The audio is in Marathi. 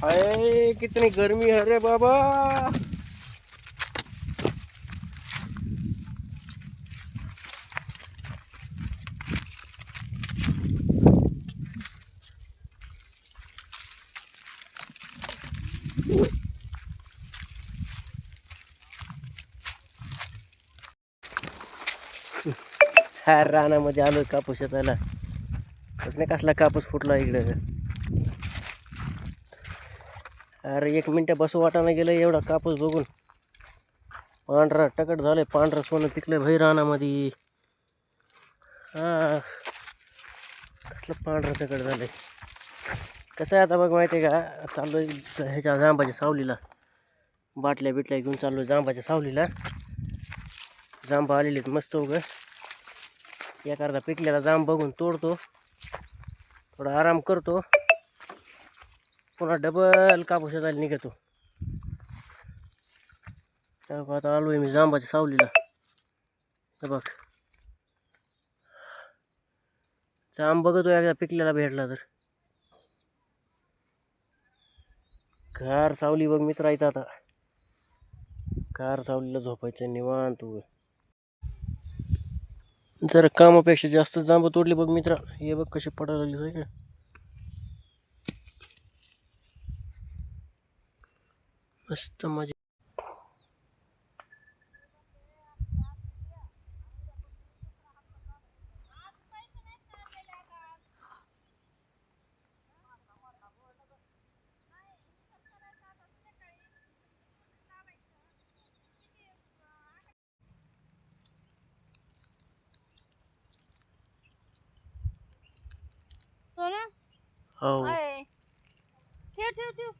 हाय कितनी गर्मी है रे बाबा। हा रानामध्ये आलोय कापूस शेताला. कसला कसला कापूस फुटला इकडे. अरे 1 मिनिट बसू वाटाणा गेलं एवढा कापूस बघून. पांढरा टकट झालंय, पांढरं सोनं पिकलंय भाई रानामध्ये. हा कसलं पांढरं टकट झालंय. कसं आहे आता बघ माहिती आहे का, चाललोय ह्याच्या जांबाच्या सावलीला. बाटल्या बिटल्या घेऊन चाललोय जांबाच्या सावलीला. जांब आलेले मस्त उगं. एखादा पिकलेला जांब बघून तोडतो, थोडा आराम करतो, पुन्हा डबल कापूस शेताला निघतो. तर आता आलोय मी जांबाच्या सावलीला. तर बघ जांब बघतो, एकदा पिकलेला भेटला तर. गार सावली बघ मित्र आहेत आता. गार सावलीला झोपायचं निवांत उगं. जर कामापेक्षा जास्त जांब तोडली बघ मित्र. हे बघ कसे पडायला लागले का. मस्त मजा. सोना हो आहे. ठेव ठेव ठेव.